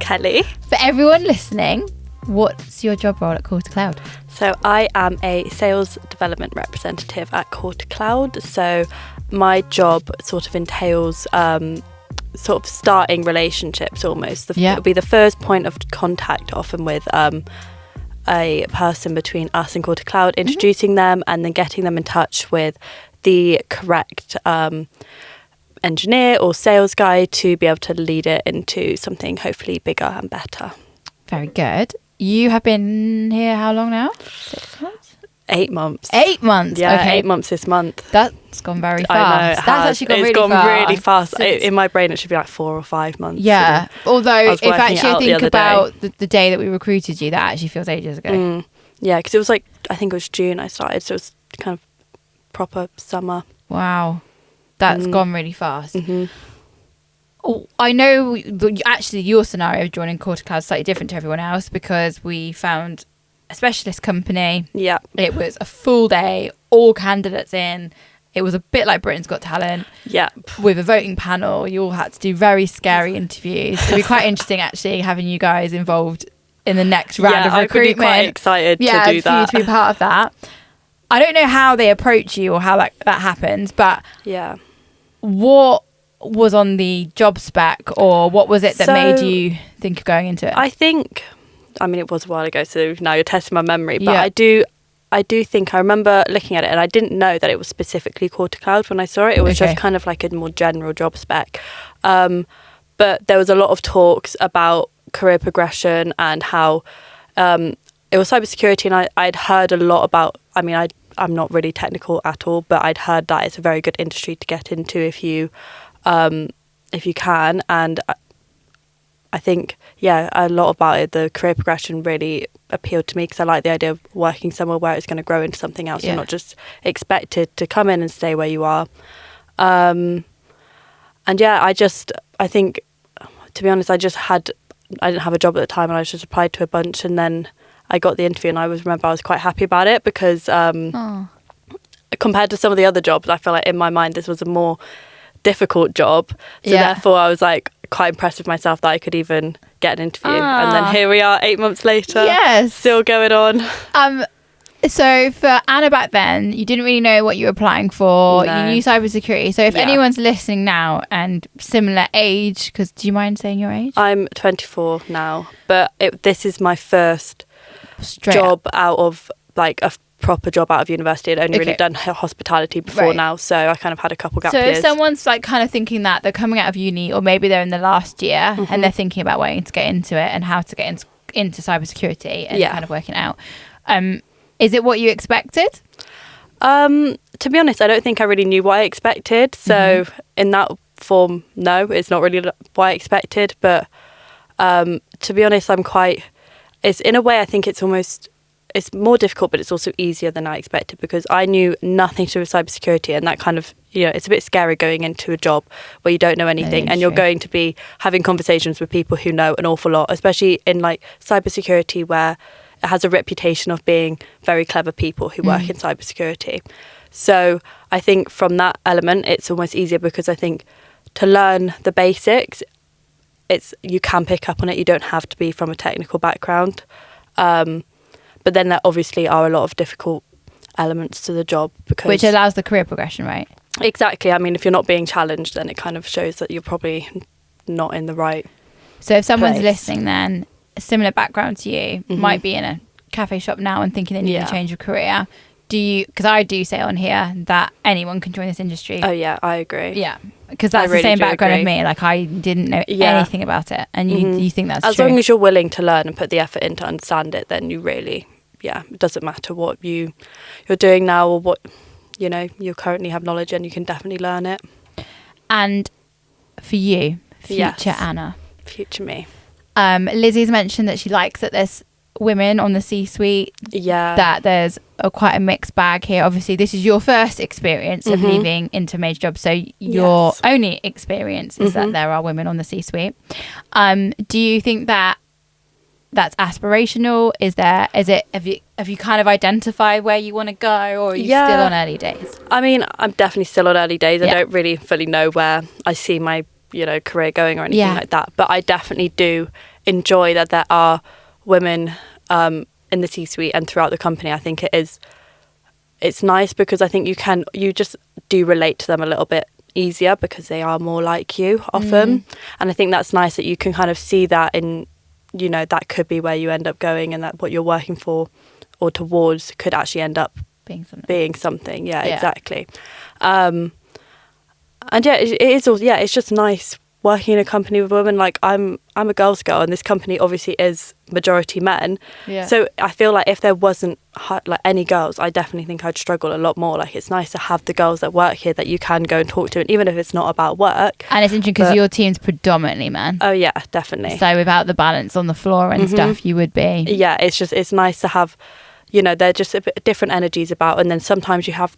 Kelly. For everyone listening, what's your job role at Core to Cloud? So I am a sales development representative at Core to Cloud. So my job sort of entails sort of starting relationships almost. It'll be the first point of contact often with a person between us and Core to Cloud, introducing them and then getting them in touch with the correct engineer or sales guy to be able to lead it into something hopefully bigger and better. Very good. You have been here how long now? 6 months? 8 months. 8 months. Yeah, okay. 8 months this month. That's gone very fast. I know, That's actually gone it's really fast. really fast. In my brain, it should be like 4 or 5 months. Yeah. Although, if actually I think about day. the day that we recruited you, that actually feels ages ago. Yeah, because it was like, I think it was June I started, so it was kind of proper summer. Wow. That's gone really fast. Mm-hmm. Oh, I know actually your scenario of joining Core to Cloud is slightly different to everyone else because we found a specialist company. Yeah. It was a full day, all candidates in. It was a bit like Britain's Got Talent. Yeah. With a voting panel. You all had to do very scary interviews. It'd be quite interesting actually having you guys involved in the next round of recruitment. I could be quite excited to do that. Yeah, for you to be part of that. I don't know how they approach you or how that happens, but yeah, what was on the job spec or what was it that made you think of going into it? I think, I mean, it was a while ago, so now you're testing my memory, but yeah. I do think I remember looking at it and I didn't know that it was specifically Core to Cloud when I saw it. It was just kind of like a more general job spec. But there was a lot of talks about career progression and how it was cybersecurity, and I'd heard a lot about, I mean, I'm not really technical at all, but I'd heard that it's a very good industry to get into if you can. And I think, yeah, a lot about it, the career progression really appealed to me because I like the idea of working somewhere where it's going to grow into something else. You're not just expected to come in and stay where you are. And yeah, I think, to be honest, I didn't have a job at the time and I just applied to a bunch, and then I got the interview and I was quite happy about it because compared to some of the other jobs, I feel like in my mind this was a more difficult job. So therefore I was like quite impressed with myself that I could even get an interview. And then here we are 8 months later. Yes. Still going on. So for Anna back then, you didn't really know what you were applying for. No. You knew cybersecurity. So if anyone's listening now and similar age, because do you mind saying your age? I'm 24 now, but this is my first job out of like a proper job out of university. I'd only really done hospitality before now, so I kind of had a couple gap years. So if someone's like kind of thinking that they're coming out of uni, or maybe they're in the last year and they're thinking about wanting to get into it and how to get into cybersecurity and kind of working out, is it what you expected? To be honest, I don't think I really knew what I expected. So in that form, no, it's not really what I expected. But to be honest, it's in a way, I think it's more difficult, but it's also easier than I expected because I knew nothing to do with cybersecurity, and that kind of, it's a bit scary going into a job where you don't know anything and you're going to be having conversations with people who know an awful lot, especially in like cybersecurity where it has a reputation of being very clever people who work in cybersecurity. So I think from that element, it's almost easier because I think to learn the basics, you can pick up on it. You don't have to be from a technical background. But then there obviously are a lot of difficult elements to the job. Which allows the career progression, right? Exactly. I mean, if you're not being challenged, then it kind of shows that you're probably not in the right So if someone's place. listening then, a similar background to you, might be in a cafe shop now and thinking they need to change a career, because I do say on here that anyone can join this industry. Oh yeah, I agree. Yeah, because that's the same background of me. Like I didn't know anything about it, and you think that's as true. long as you're willing to learn and put the effort in to understand it, then you really, it doesn't matter what you're doing now or what you currently have knowledge in. You can definitely learn it. And for you, future Anna, future me, Lizzie's mentioned that she likes that there's women on the C-suite, that there's quite a mixed bag here. Obviously this is your first experience of leaving into a major job, so your only experience is that there are women on the C-suite. Do you think that that's aspirational? Have you kind of identified where you want to go, or are you still on early days? I mean, I'm definitely still on early days. I don't really fully know where I see my career going or anything like that, but I definitely do enjoy that there are women in the C-suite and throughout the company. I think it's nice because I think you just do relate to them a little bit easier because they are more like you often. And I think that's nice that you can kind of see that in, you know, that could be where you end up going, and that what you're working for or towards could actually end up being something. Yeah, exactly. And yeah, it is all, yeah, it's just nice working in a company with women. Like I'm a girls' girl, and this company obviously is majority men. Yeah. So I feel like if there wasn't like any girls, I definitely think I'd struggle a lot more. Like it's nice to have the girls that work here that you can go and talk to, and even if it's not about work. And it's interesting because your team's predominantly men. Oh yeah, definitely. So without the balance on the floor and stuff, you would be. Yeah, it's nice to have, you know, they're just a bit different energies about, and then sometimes you have,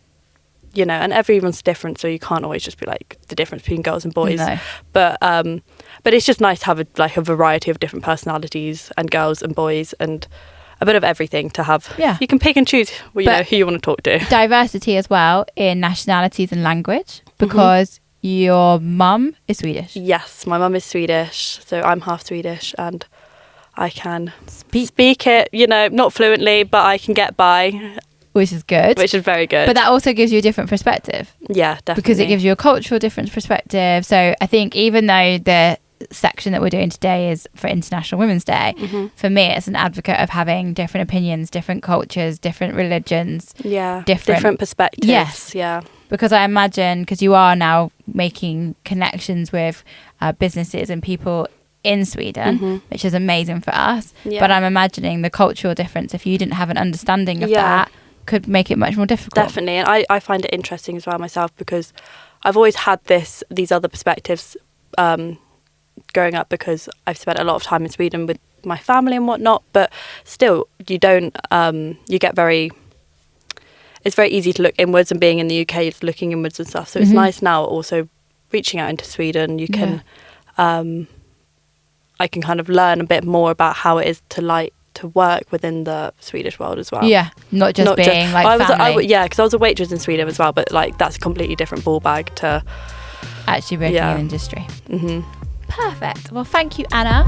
you know, and everyone's different, so you can't always just be like the difference between girls and boys. No. But it's just nice to have a variety of different personalities and girls and boys and a bit of everything to have. Yeah. You can pick and choose who you want to talk to. Diversity as well in nationalities and language, because your mum is Swedish. Yes, my mum is Swedish, so I'm half Swedish, and I can speak it, you know, not fluently, but I can get by. Which is good. Which is very good. But that also gives you a different perspective. Yeah, definitely. Because it gives you a cultural different perspective. So I think even though the section that we're doing today is for International Women's Day, for me it's an advocate of having different opinions, different cultures, different religions. Yeah, different perspectives. Yes. Yeah. Because I imagine, because you are now making connections with businesses and people in Sweden, which is amazing for us. Yeah. But I'm imagining the cultural difference, if you didn't have an understanding of that, could make it much more difficult. Definitely. And I find it interesting as well myself, because I've always had these other perspectives growing up, because I've spent a lot of time in Sweden with my family and whatnot, but still you don't it's very easy to look inwards, and being in the UK it's looking inwards and stuff. So it's nice now also reaching out into Sweden. You can I can kind of learn a bit more about how it is to work within the Swedish world as well. Yeah, not just being like family. Because I was a waitress in Sweden as well, but like that's a completely different ball bag to actually working in industry. Perfect. Well, thank you, Anna.